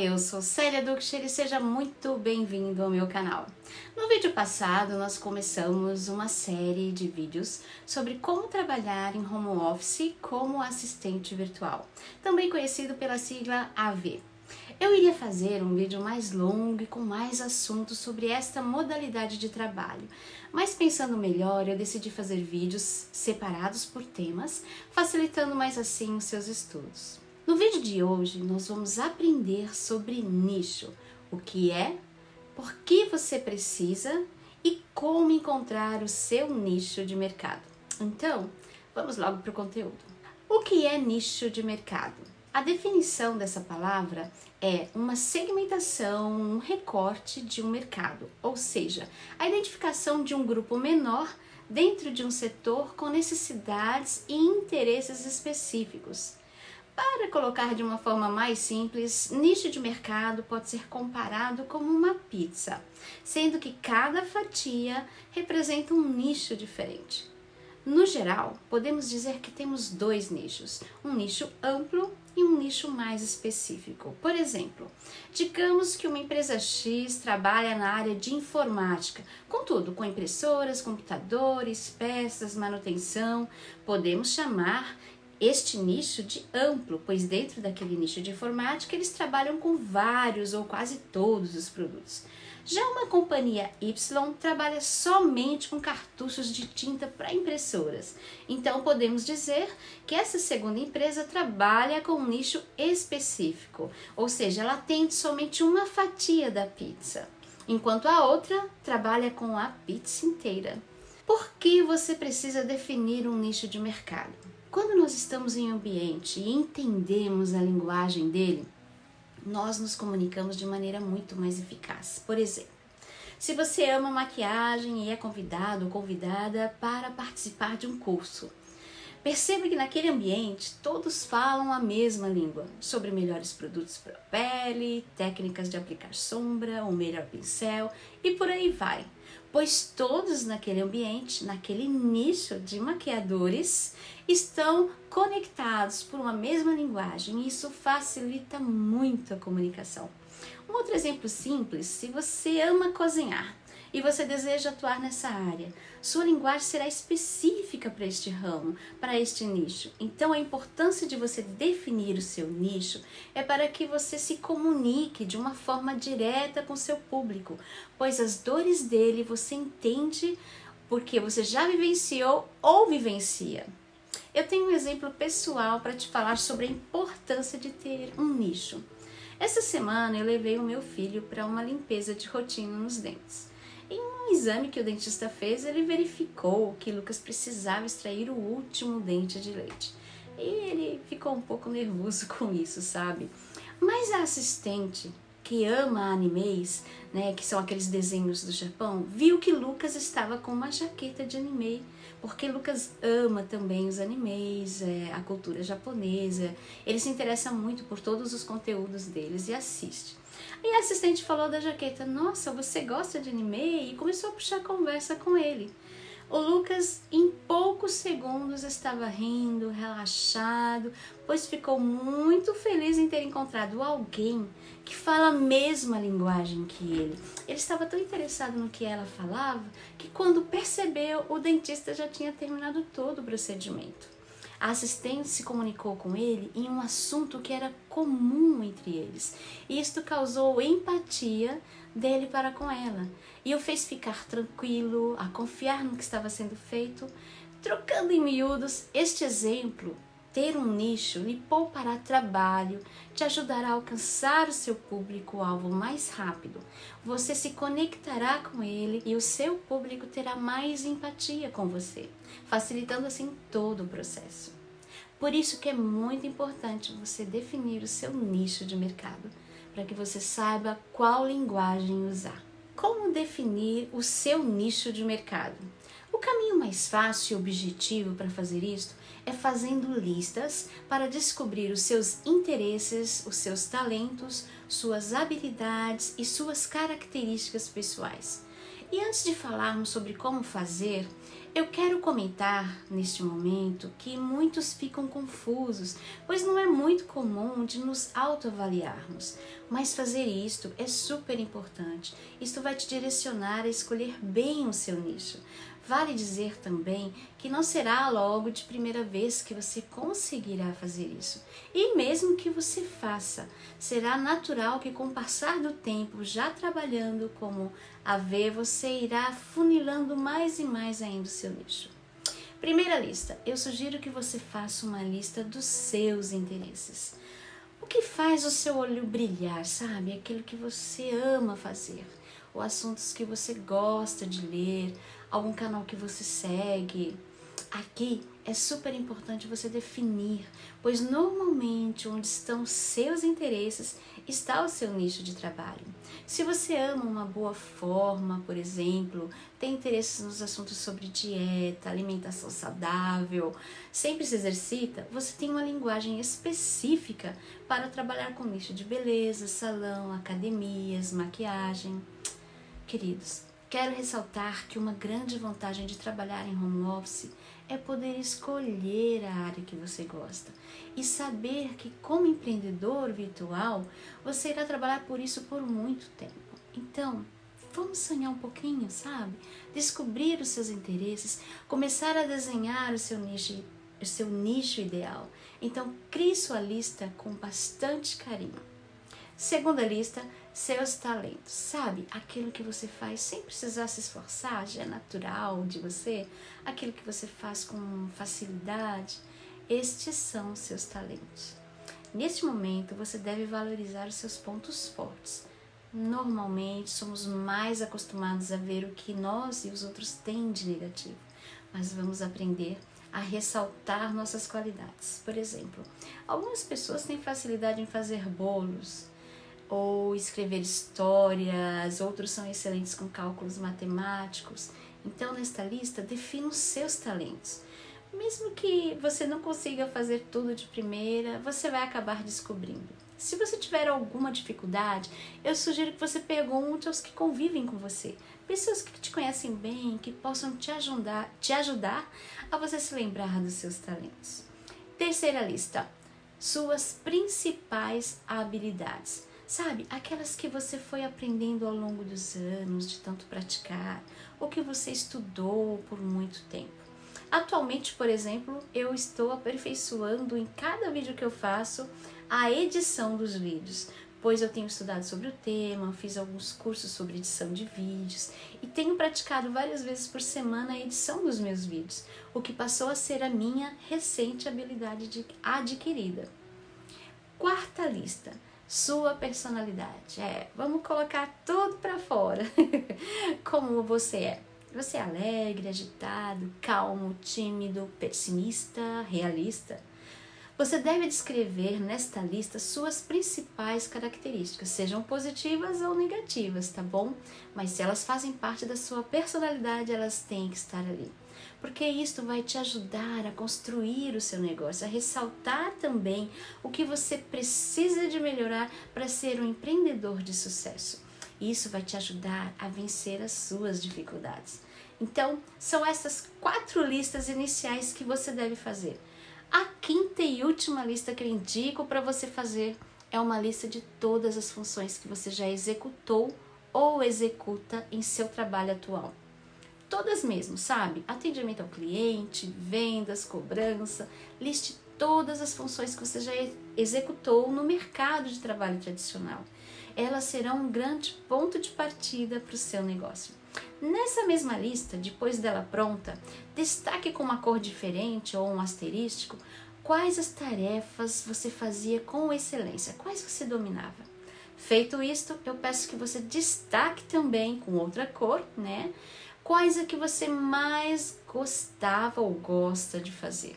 eu sou Célia Duxer e seja muito bem-vindo ao meu canal. No vídeo passado nós começamos uma série de vídeos sobre como trabalhar em home office como assistente virtual, também conhecido pela sigla AV. Eu iria fazer um vídeo mais longo e com mais assuntos sobre esta modalidade de trabalho, mas pensando melhor eu decidi fazer vídeos separados por temas, facilitando mais assim os seus estudos. No vídeo de hoje nós vamos aprender sobre nicho, o que é, por que você precisa e como encontrar o seu nicho de mercado. Então, vamos logo para o conteúdo. O que é nicho de mercado? A definição dessa palavra é uma segmentação, um recorte de um mercado, ou seja, a identificação de um grupo menor dentro de um setor com necessidades e interesses específicos. Para colocar de uma forma mais simples, nicho de mercado pode ser comparado como uma pizza, sendo que cada fatia representa um nicho diferente. No geral, podemos dizer que temos dois nichos, um nicho amplo e um nicho mais específico. Por exemplo, digamos que uma empresa X trabalha na área de informática, contudo, com impressoras, computadores, peças, manutenção, podemos chamar este nicho de amplo, pois dentro daquele nicho de informática eles trabalham com vários ou quase todos os produtos. Já uma companhia Y trabalha somente com cartuchos de tinta para impressoras. Então podemos dizer que essa segunda empresa trabalha com um nicho específico, ou seja, ela atende somente uma fatia da pizza, enquanto a outra trabalha com a pizza inteira. Por que você precisa definir um nicho de mercado? Quando nós estamos em um ambiente e entendemos a linguagem dele, nós nos comunicamos de maneira muito mais eficaz. Por exemplo, se você ama maquiagem e é convidado ou convidada para participar de um curso, perceba que naquele ambiente todos falam a mesma língua, sobre melhores produtos para a pele, técnicas de aplicar sombra, um melhor pincel e por aí vai. Pois todos naquele ambiente, naquele nicho de maquiadores, estão conectados por uma mesma linguagem e isso facilita muito a comunicação. Um outro exemplo simples, se você ama cozinhar e você deseja atuar nessa área, sua linguagem será específica para este ramo, para este nicho. Então a importância de você definir o seu nicho é para que você se comunique de uma forma direta com seu público, pois as dores dele você entende porque você já vivenciou ou vivencia. Eu tenho um exemplo pessoal para te falar sobre a importância de ter um nicho. Essa semana eu levei o meu filho para uma limpeza de rotina nos dentes. Em um exame que o dentista fez, ele verificou que Lucas precisava extrair o último dente de leite. E ele ficou um pouco nervoso com isso, sabe? Mas a assistente, que ama animes, né, que são aqueles desenhos do Japão, viu que Lucas estava com uma jaqueta de anime, porque Lucas ama também os animes, a cultura japonesa, ele se interessa muito por todos os conteúdos deles e assiste. E a assistente falou da jaqueta, nossa, você gosta de anime? E começou a puxar conversa com ele. O Lucas, em poucos segundos, estava rindo, relaxado, pois ficou muito feliz em ter encontrado alguém que fala a mesma linguagem que ele. Ele estava tão interessado no que ela falava, que quando percebeu, o dentista já tinha terminado todo o procedimento. A assistente se comunicou com ele em um assunto que era comum entre eles. E isto causou empatia dele para com ela. E o fez ficar tranquilo, a confiar no que estava sendo feito. Trocando em miúdos, este exemplo, ter um nicho, lhe poupará trabalho, te ajudará a alcançar o seu público-alvo mais rápido. Você se conectará com ele e o seu público terá mais empatia com você, facilitando assim todo o processo. Por isso que é muito importante você definir o seu nicho de mercado, para que você saiba qual linguagem usar. Como definir o seu nicho de mercado? O caminho mais fácil e objetivo para fazer isto é fazendo listas para descobrir os seus interesses, os seus talentos, suas habilidades e suas características pessoais. E antes de falarmos sobre como fazer, eu quero comentar neste momento que muitos ficam confusos, pois não é muito comum de nos autoavaliarmos. Mas fazer isto é super importante. Isto vai te direcionar a escolher bem o seu nicho. Vale dizer também que não será logo de primeira vez que você conseguirá fazer isso. E mesmo que você faça, será natural que com o passar do tempo, já trabalhando como AV, você irá afunilando mais e mais ainda o seu nicho. Primeira lista, eu sugiro que você faça uma lista dos seus interesses. O que faz o seu olho brilhar, sabe? Aquilo que você ama fazer, ou assuntos que você gosta de ler, algum canal que você segue. Aqui é super importante você definir, pois normalmente onde estão seus interesses está o seu nicho de trabalho. Se você ama uma boa forma, por exemplo, tem interesses nos assuntos sobre dieta, alimentação saudável, sempre se exercita, você tem uma linguagem específica para trabalhar com nicho de beleza, salão, academias, maquiagem. Queridos, quero ressaltar que uma grande vantagem de trabalhar em home office é poder escolher a área que você gosta e saber que, como empreendedor virtual, você irá trabalhar por isso por muito tempo. Então, vamos sonhar um pouquinho, sabe? Descobrir os seus interesses, começar a desenhar o seu nicho ideal. Então, crie sua lista com bastante carinho. Segunda lista, seus talentos. Sabe, aquilo que você faz sem precisar se esforçar, já é natural de você, aquilo que você faz com facilidade. Estes são os seus talentos. Neste momento, você deve valorizar os seus pontos fortes. Normalmente, somos mais acostumados a ver o que nós e os outros têm de negativo, mas vamos aprender a ressaltar nossas qualidades. Por exemplo, algumas pessoas têm facilidade em fazer bolos, ou escrever histórias, outros são excelentes com cálculos matemáticos. Então, nesta lista, defina os seus talentos. Mesmo que você não consiga fazer tudo de primeira, você vai acabar descobrindo. Se você tiver alguma dificuldade, eu sugiro que você pergunte aos que convivem com você, pessoas que te conhecem bem, que possam te ajudar a você se lembrar dos seus talentos. Terceira lista, suas principais habilidades. Sabe, aquelas que você foi aprendendo ao longo dos anos, de tanto praticar, ou que você estudou por muito tempo. Atualmente, por exemplo, eu estou aperfeiçoando em cada vídeo que eu faço a edição dos vídeos, pois eu tenho estudado sobre o tema, fiz alguns cursos sobre edição de vídeos e tenho praticado várias vezes por semana a edição dos meus vídeos, o que passou a ser a minha recente habilidade adquirida. Quarta lista. Sua personalidade. Vamos colocar tudo pra fora. Como você é. Você é alegre, agitado, calmo, tímido, pessimista, realista? Você deve descrever nesta lista suas principais características, sejam positivas ou negativas, tá bom? Mas se elas fazem parte da sua personalidade, elas têm que estar ali. Porque isto vai te ajudar a construir o seu negócio, a ressaltar também o que você precisa de melhorar para ser um empreendedor de sucesso. Isso vai te ajudar a vencer as suas dificuldades. Então, são essas 4 listas iniciais que você deve fazer. A quinta e última lista que eu indico para você fazer é uma lista de todas as funções que você já executou ou executa em seu trabalho atual. Todas mesmo, sabe? Atendimento ao cliente, vendas, cobrança, liste todas as funções que você já executou no mercado de trabalho tradicional. Elas serão um grande ponto de partida para o seu negócio. Nessa mesma lista, depois dela pronta, destaque com uma cor diferente ou um asterístico quais as tarefas você fazia com excelência, quais você dominava. Feito isto, eu peço que você destaque também com outra cor, né? Quais é que você mais gostava ou gosta de fazer.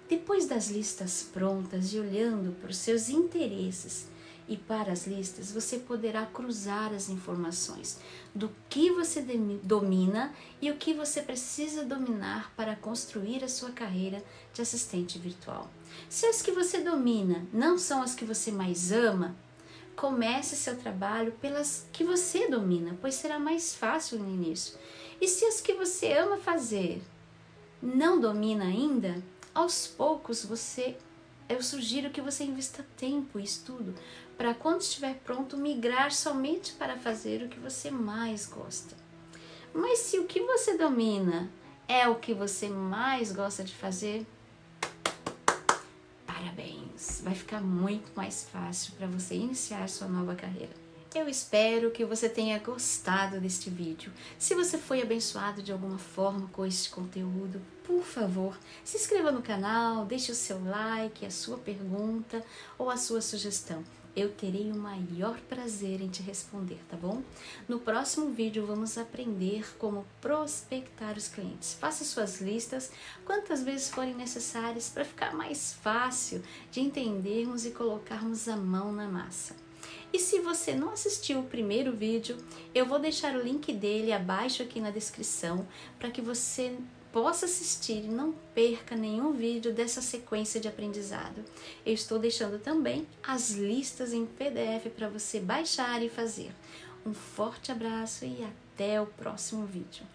Depois das listas prontas e olhando para os seus interesses e para as listas, você poderá cruzar as informações do que você domina e o que você precisa dominar para construir a sua carreira de assistente virtual. Se as que você domina não são as que você mais ama, comece seu trabalho pelas que você domina, pois será mais fácil no início. E se as que você ama fazer não domina ainda, aos poucos você eu sugiro que você invista tempo e estudo para quando estiver pronto migrar somente para fazer o que você mais gosta. Mas se o que você domina é o que você mais gosta de fazer, parabéns! Vai ficar muito mais fácil para você iniciar sua nova carreira. Eu espero que você tenha gostado deste vídeo. Se você foi abençoado de alguma forma com este conteúdo, por favor, se inscreva no canal, deixe o seu like, a sua pergunta ou a sua sugestão. Eu terei o maior prazer em te responder, tá bom? No próximo vídeo vamos aprender como prospectar os clientes. Faça suas listas quantas vezes forem necessárias para ficar mais fácil de entendermos e colocarmos a mão na massa. E se você não assistiu o primeiro vídeo, eu vou deixar o link dele abaixo aqui na descrição para que você possa assistir e não perca nenhum vídeo dessa sequência de aprendizado. Eu estou deixando também as listas em PDF para você baixar e fazer. Um forte abraço e até o próximo vídeo.